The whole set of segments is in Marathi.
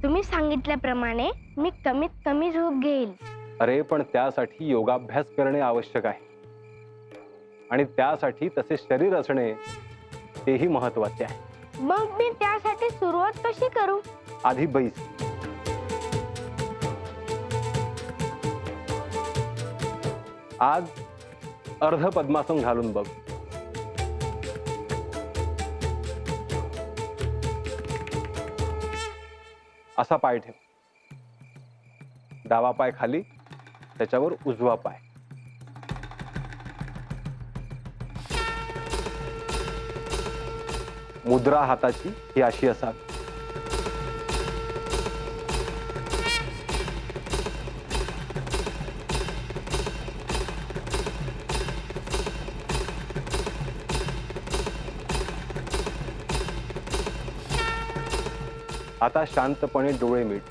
तुम्ही सांगितल्याप्रमाणे मी कमीत कमी झोप घेईल. अरे पण त्यासाठी योगाभ्यास करणे आवश्यक आहे आणि त्यासाठी तसे शरीर असणे तेही महत्वाचे आहे. मग मी त्यासाठी सुरुवात कशी करू? आधी बैस. आज अर्ध पद्मासन घालून बघ. असा पाय ठेव. डावा पाय खाली, त्याच्यावर उजवा पाय. मुद्रा हाताची ही अशी असावी. आता शांतपणे डोळे मिट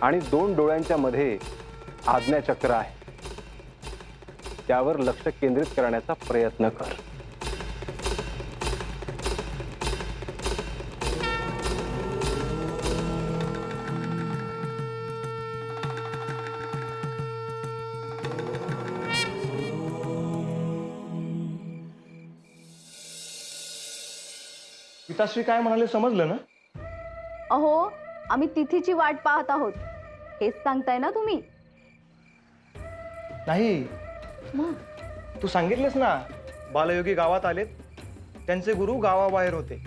आणि दोन डोळ्यांच्या मध्ये आज्ञाचक्र आहे, त्यावर लक्ष केंद्रित करण्याचा प्रयत्न कर. पिताश्री काय म्हणाले समजलं ना? अहो, आम्ही तिथीची वाट पाहत आहोत, हेच सांगताय ना तुम्ही? नाही, मग तू सांगितलेस ना बालयोगी गावात आलेत, त्यांचे गुरु गावाबाहेर होते.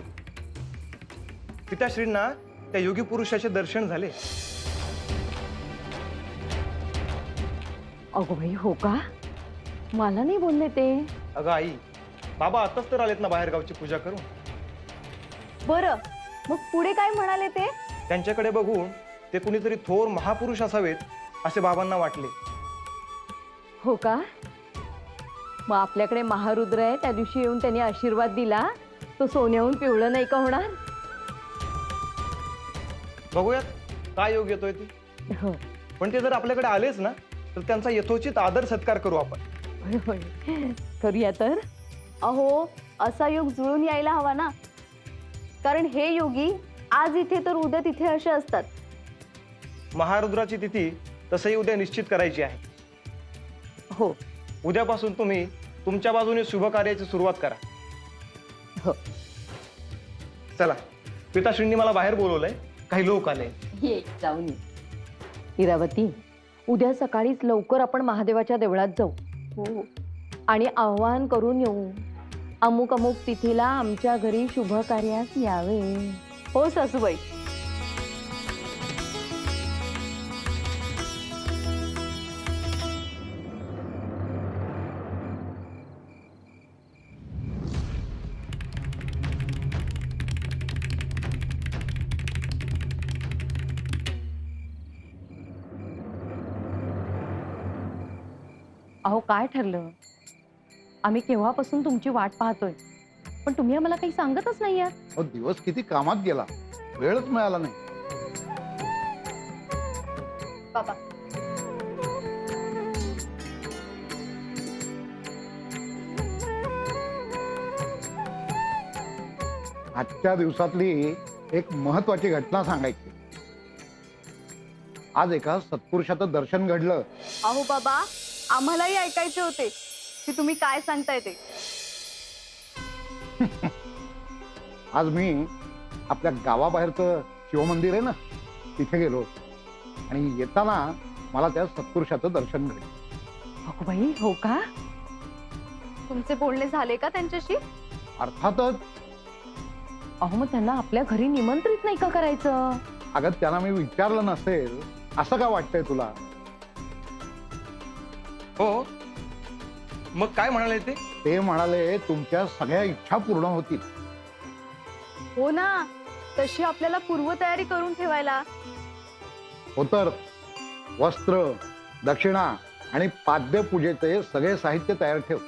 पिताश्रींना त्या योगी पुरुषाचे दर्शन झाले. अगो बाई, हो का? मला नाही बोलले ते. अगं आई, बाबा आताच तर आलेत ना बाहेर गावची पूजा करून. बरं, मग पुढे काय म्हणाले ते? त्यांच्याकडे बघून ते कुणीतरी थोर महापुरुष असावेत असे बाबांना वाटले. हो का? मग आपल्याकडे महारुद्र आहे, त्या दिवशी येऊन त्यांनी आशीर्वाद दिला, तो सोन्याहून पिवळं नाही का होणार? बघूयात काय योग येतोय ती. हो, पण ते जर आपल्याकडे आलेच ना तर त्यांचा यथोचित आदर सत्कार करू आपण. होय होय, करूया तर. अहो, असा योग जुळून यायला हवा ना, कारण हे योगी आज इथे तर उद्या तिथे असे असतात. महारुद्राची तिथी तसंही उद्या निश्चित करायची आहे. हो उद्यापासून तुम्ही तुमच्या बाजूने शुभ कार्याची सुरुवात करा. हो, चला, पिताश्रींनी मला बाहेर बोलवलंय, काही लोक आले. ये जाऊन ये. इरावती, उद्या सकाळीच लवकर आपण महादेवाच्या देवळात जाऊ. हो, आणि आवाहन करून येऊ, अमुक अमुक तिथीला आमच्या घरी शुभ कार्यास यावे. हो सासूबाई. अहो, काय ठरलं? आम्ही केव्हापासून तुमची वाट पाहतोय, पण तुम्ही आम्हाला काही सांगतच नाही आहात. अहो, दिवस किती कामात गेला, वेळच मिळाला नाही. बाबा, आजच्या दिवसातली एक महत्वाची घटना सांगायची. आज एका सत्पुरुषाचं दर्शन घडलं. अहो बाबा, आम्हालाही ऐकायचे होते की तुम्ही काय सांगताय ते. आज मी आपल्या गावाबाहेरचं शिवमंदिर आहे ना, तिथे गेलो आणि येताना मला त्या सत्पुरुषाचं दर्शन घडलं. अगो बाई, हो का? तुमचे बोलणे झाले का त्यांच्याशी? अर्थातच. अहो, मग त्यांना आपल्या घरी निमंत्रित नाही का करायचं? अगं, त्यांना मी विचारलं नसेल असं का वाटतंय तुला? हो, मग काय म्हणाले ते? ते म्हणाले तुमच्या सगळ्या इच्छा पूर्ण होतील. हो ना, तशी आपल्याला पूर्वतयारी करून ठेवायला. हो तर, वस्त्र, दक्षिणा आणि पाद्य पूजेचे सगळे साहित्य तयार ठेव.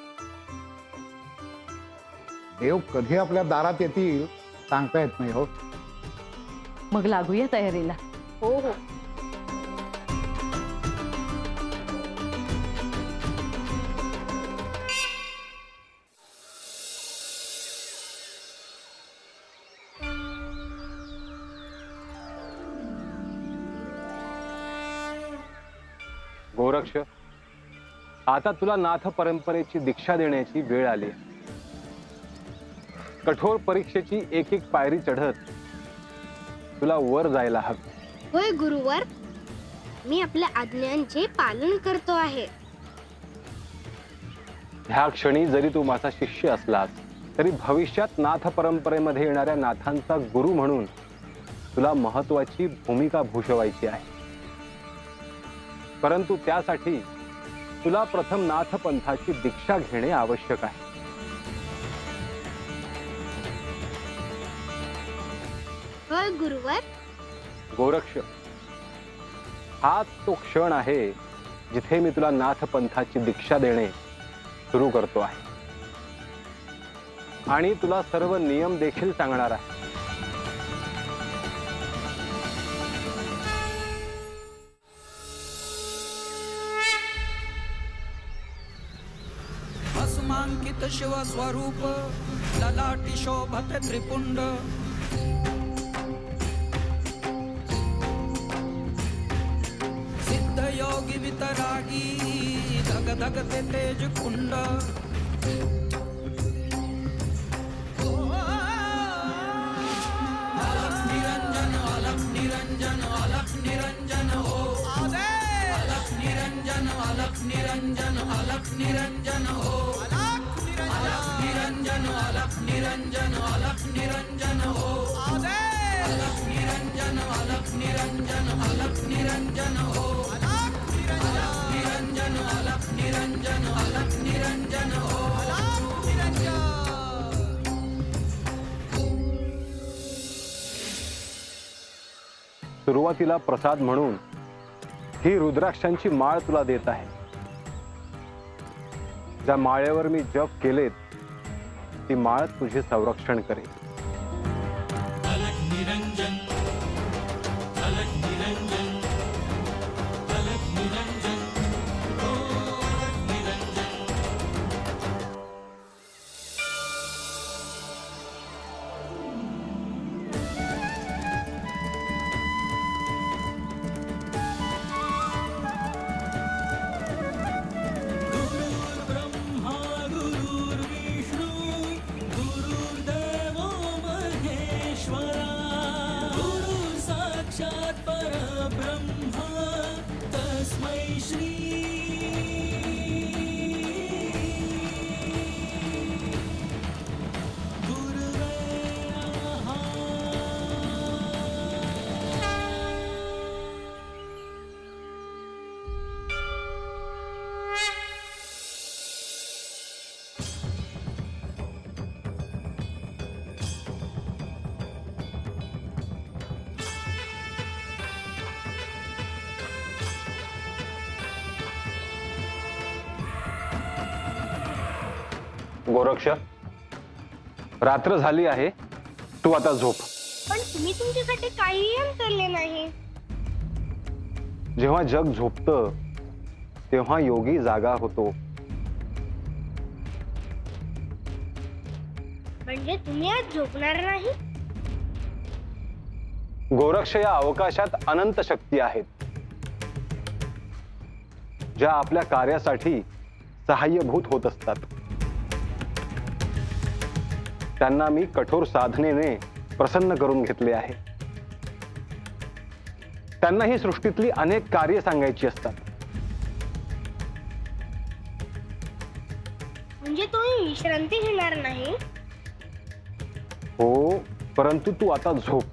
देव कधी आपल्या दारात येतील सांगता येत नाही. हो, मग लागूया तयारीला. हो हो. गोरक्ष, आता तुला नाथ परंपरेची दीक्षा देण्याची वेळ आली आहे. कठोर परीक्षेची एक एक पायरी चढत तुला वर जायला हवं. होय गुरुवर, मी आपल्या आज्ञांचे पालन करतो आहे. ह्या क्षणी जरी तू माझा शिष्य असलास तरी भविष्यात नाथ परंपरेमध्ये येणाऱ्या नाथांचा गुरु म्हणून तुला महत्वाची भूमिका भूषवायची आहे. परंतु त्यासाठी तुला प्रथम नाथ पंथाची दीक्षा घेणे आवश्यक आहे. होय गुरुवर. गोरक्ष, हाच तो क्षण आहे जिथे मी तुला नाथ पंथाची दीक्षा देणे सुरू करतो आहे आणि तुला सर्व नियम देखील सांगणार आहे. भस्मांकित शिव स्वरूप ललाटी शोभत त्रिपुंड सिद्ध योगी वितरागी धग धग ते तेज कुंड अलख निरंजन अलख निरंजन अलख निरंजन हो अलख निरंजन अलख निरंजन अलख निरंजन हो अलख निरंजन अलख निरंजन अलख निरंजन हो अलख निरंजन अलख निरंजन अलख निरंजन हो अलख निरंजन अलख निरंजन अलख निरंजन हो अलख निरंजन. सुरुवातीला प्रसाद म्हणून ही रुद्राक्षांची माळ तुला देत आहे. ज्या माळेवर मी जप केलेत ती माळ तुझे संरक्षण करेल. अलख निरंजन अलख निरंजन अलख निरंजन हो अलख निरंजन. गुरुर्ब्रह्मा गुरुर्विष्णू गुरुर्देवो महेश्वरा गुरु साक्षात् परब्रह्म तस्मै श्री गुरुवे नमः. गोरक्ष, रात्र झाली आहे, तू आता झोप. पण तुम्ही तुमच्यासाठी काहीही अंतरले नाही. जेव्हा जग झोपतं तेव्हा योगी जागा होतो. म्हणजे तुम्ही आज झोपणार नाही. गोरक्ष, या अवकाशात अनंत शक्ती आहेत ज्या आपल्या कार्यासाठी सहाय्यभूत होत असतात. त्यांना मी कठोर साधनेने प्रसन्न करून घेतले आहे. त्यांना ही सृष्टीतली अनेक कार्य सांगायची असतात. म्हणजे तुम्ही विश्रांती घेणार नाही. हो, परंतु तू आता झोप.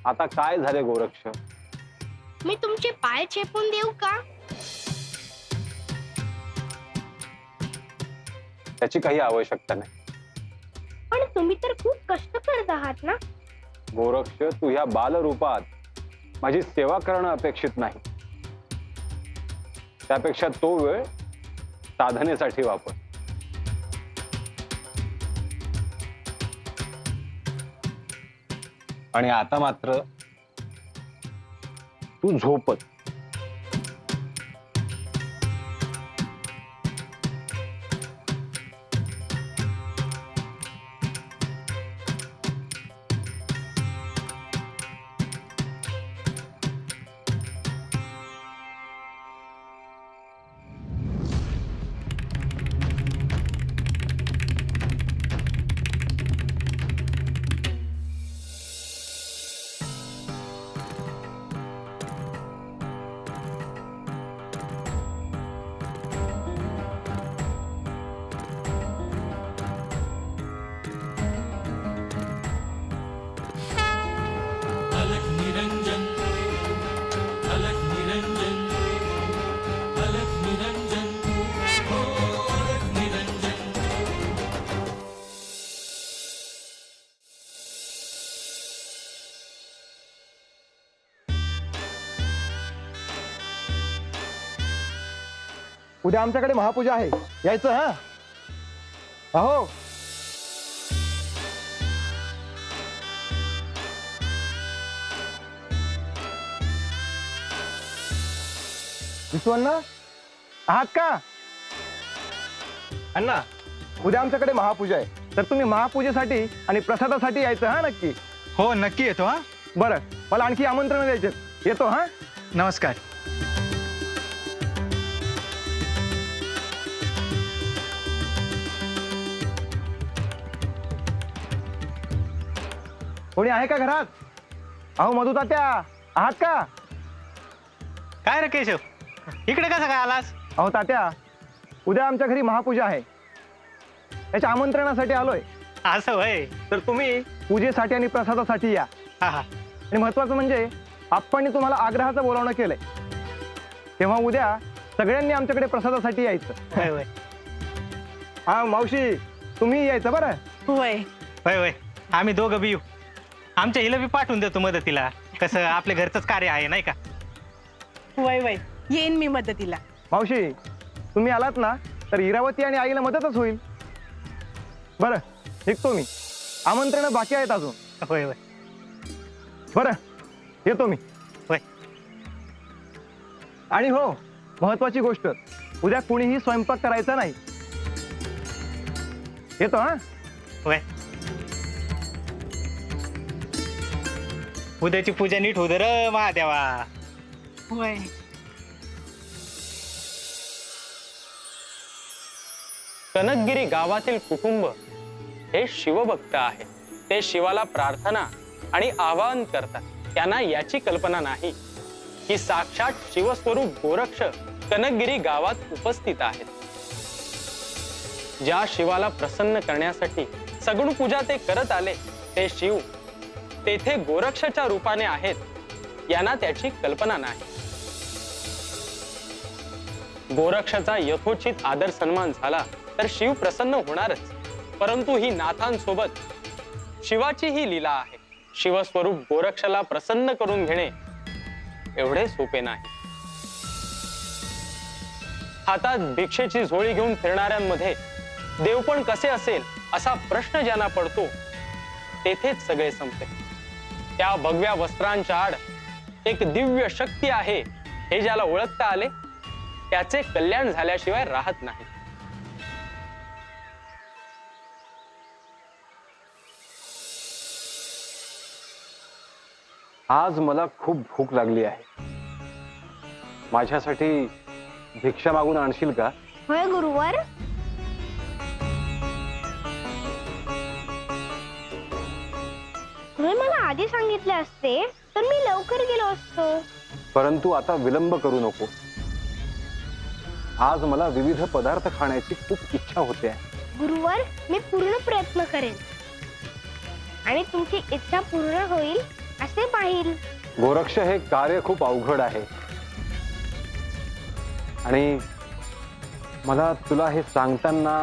आता काय झाले गोरक्ष? मी तुमचे पाय चेपून देऊ का? त्याची काही आवश्यकता नाही. पण तुम्ही तर खूप कष्ट करत आहात ना. गोरक्ष, तू ह्या बालरूपात माझी सेवा करणं अपेक्षित नाही. त्यापेक्षा तो वेळ साधनेसाठी वापर. आणि आता मात्र तू झोपत. अलग निरंजन, अलग निरंजन, अलग निरंजन, ओ अलग निरंजन. उद्या आमच्याकडे महापूजा आहे, यायचं हा. अहो, विश्वन्ना आहात का? अण्णा, उद्या आमच्याकडे महापूजा आहे, तर तुम्ही महापूजेसाठी आणि प्रसादासाठी यायचं हा नक्की. हो नक्की येतो हा. बरं, मला आणखी आमंत्रण द्यायचे. येतो हा. नमस्कार. कोणी आहे का घरात? अहो मधू तात्या, आहात का? काय रे केशव, इकडे कसं काय आलास? अहो तात्या, उद्या आमच्या घरी महापूजा आहे, त्याच्या आमंत्रणासाठी आलोय. असं होय. तर तुम्ही पूजेसाठी आणि प्रसादासाठी या. हा हा. आणि महत्वाचं म्हणजे आपण तुम्हाला आग्रहाचं बोलावणं केलंय, तेव्हा उद्या सगळ्यांनी आमच्याकडे प्रसादासाठी यायचं. होय होय. हा मावशी, तुम्ही यायचं बरं. होय होय. आम्ही दोघं बी येऊ. आमच्या हिला बी पाठवून देतो मदतीला. कसं आपल्या घरचंच कार्य आहे नाही का? वय वय येईन मी मदतीला. मावशी, तुम्ही आलात ना तर इरावती आणि आईला मदतच होईल. बरं, निघतो मी. आमंत्रण बाकी आहेत अजून. होय होय. बरं, येतो मी. होय. आणि हो, महत्वाची गोष्ट, उद्या कुणीही स्वयंपाक करायचा नाही. येतो हा. होय. उद्याची पूजा नीट होऊ दे र महादेवा. वय कनकगिरी गावातील कुटुंब हे शिवभक्त आहे. ते शिवाला प्रार्थना आणि आवाहन करतात. त्यांना याची कल्पना नाही की साक्षात शिवस्वरूप गोरक्ष कनकगिरी गावात उपस्थित आहेत. ज्या शिवाला प्रसन्न करण्यासाठी सगुण पूजा ते करत आले, ते शिव तेथे गोरक्षाच्या रूपाने आहेत, यांना त्याची कल्पना नाही. गोरक्षाचा यथोचित आदर सन्मान झाला तर शिव प्रसन्न होणारच. परंतु ही नाथांसोबत शिवाची ही लीला आहे. शिवस्वरूप गोरक्षाला प्रसन्न करून घेणे एवढे सोपे नाही. हातात भिक्षेची झोळी घेऊन फिरणाऱ्यांमध्ये देवपण कसे असेल असा प्रश्न ज्यांना पडतो, तेथेच सगळे संपते. त्या भगव्या वस्त्रांच्या आड एक दिव्य शक्ती आहे हे ज्याला ओळखता आले, त्याचे कल्याण झाल्याशिवाय राहत नाही. आज मला खूप भूक लागली आहे. माझ्यासाठी भिक्षा मागून आणशील का? होय गुरुवर. तुम्ही मला आधी सांगितले असते तर मी लवकर गेलो असतो. परंतु आता विलंब करू नको. आज मला विविध पदार्थ खाण्याची खूप इच्छा होते आहे. गुरुवर, मी पूर्ण प्रयत्न करेन आणि तुमची इच्छा पूर्ण होईल असे पाहिल. गोरक्ष, हे कार्य खूप अवघड आहे आणि मला तुला हे सांगताना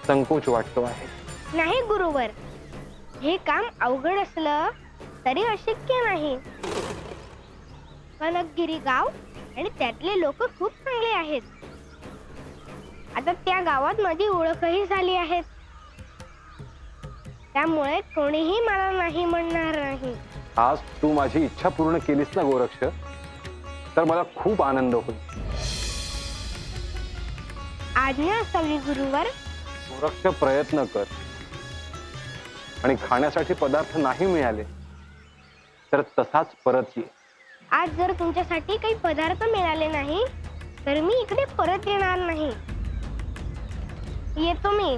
संकोच वाटतो आहे. नाही गुरुवर, हे काम अवघड असलं तरी अशक्य नाही. कनकगिरी गाव आणि त्यातले लोक खूप चांगले आहेत. आता त्या गावात माझी ओळखही झाली आहे, त्यामुळे कोणीही मला नाही म्हणणार नाही. आज तू माझी इच्छा पूर्ण केलीस ना गोरक्ष, तर मला खूप आनंद होईल. आज्ञा असावी गुरुवर. गोरक्ष, प्रयत्न कर आणि खाण्यासाठी पदार्थ नाही मिळाले तर तसाच परत ये. आज जर तुमच्यासाठी काही पदार्थ मिळाले नाही तर मी इकडे परत येणार नाही. येतो मी.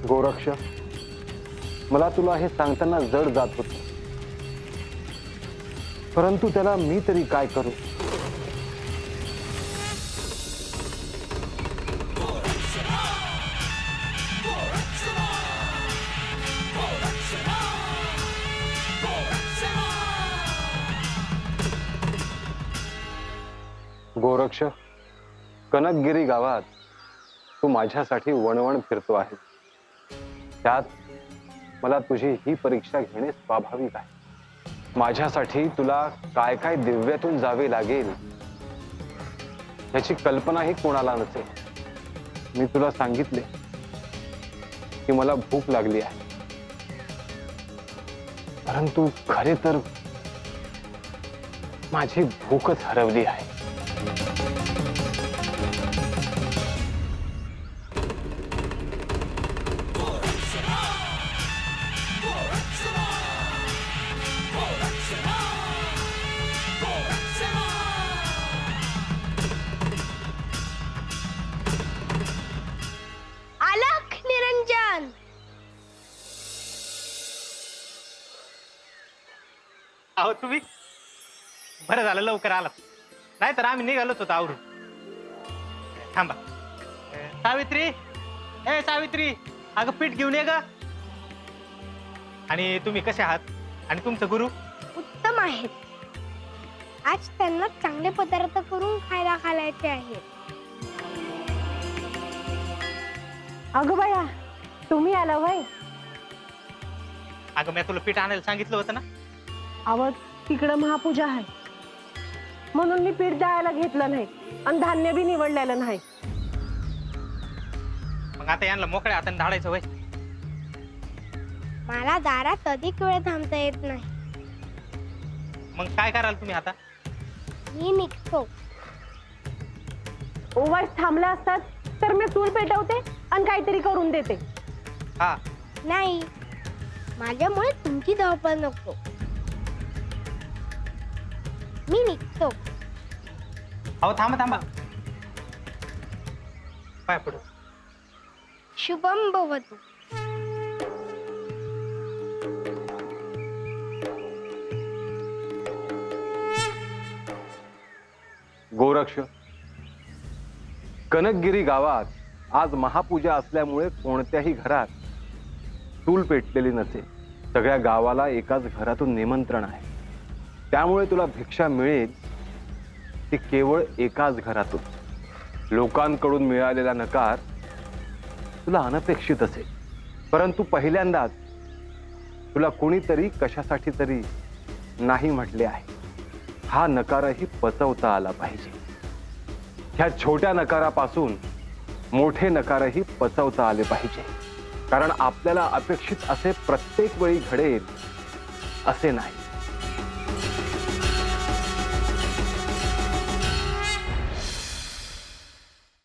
गोरक्ष, मला तुला हे सांगताना जड जात होत, परंतु त्याला मी तरी काय करू. गोरक्ष, कनकगिरी गावात तू माझ्यासाठी वणवण फिरतो आहे. त्यात मला तुझी ही परीक्षा घेणे स्वाभाविक आहे. माझ्यासाठी तुला काय काय दिव्यातून जावे लागेल याची कल्पनाही कोणाला नसेल. मी तुला सांगितले की मला भूक लागली आहे, परंतु खरे तर माझी भूकच हरवली आहे. अलख निरंजन. अहो तुम्ही बरं झालं लवकर आलात, नाही तर आम्ही निघालोच होतो आवरून. थांबा. सावित्री, ए सावित्री, अगं पीठ घेऊन ये ग. आणि तुम्ही कसे आहात आणि तुमचं गुरु? उत्तम आहेत. आज त्यांना चांगले पदार्थ करून खायला घालायचे आहेत. अगं बाया, तुम्ही आला वय. अगं मी तुला पीठ आणायला सांगितलं होतं ना. आवड तिकडं महापूजा आहे म्हणून मी पीठ द्यायला घेतलं नाही आणि धान्य बी निवडलेलं नाही. मग आता यांना मोकळ्या हाताने धाडायचं वय. मला दारात अधिक वेळ थांबता येत नाही. मग काय कराल तुम्ही आता? मी निघतो. ओवास थांबला असतात तर मी चूल पेटवते आणि काहीतरी करून देते. हा, नाही, माझ्यामुळे तुमची धावपळ नको. मी निघतो. अहो थांबा थांबा, पाय पडू. शुभम भवतु. गोरक्ष, कनकगिरी गावात आज महापूजा असल्यामुळे कोणत्याही घरात चूल पेटलेली नसेल. सगळ्या गावाला एकाच घरातून निमंत्रण आहे, त्यामुळे तुला भिक्षा मिळेल ती केवळ एकाच घरातून. लोकांकडून मिळालेला नकार तुला अनपेक्षित असेल, परंतु पहिल्यांदाच तुला कोणीतरी कशासाठी तरी नाही म्हटले आहे. हा नकारही पचवता आला पाहिजे. ह्या छोट्या नकारापासून मोठे नकारही पचवता आले पाहिजे, कारण आपल्याला अपेक्षित असे प्रत्येक वेळी घडेल असे नाही.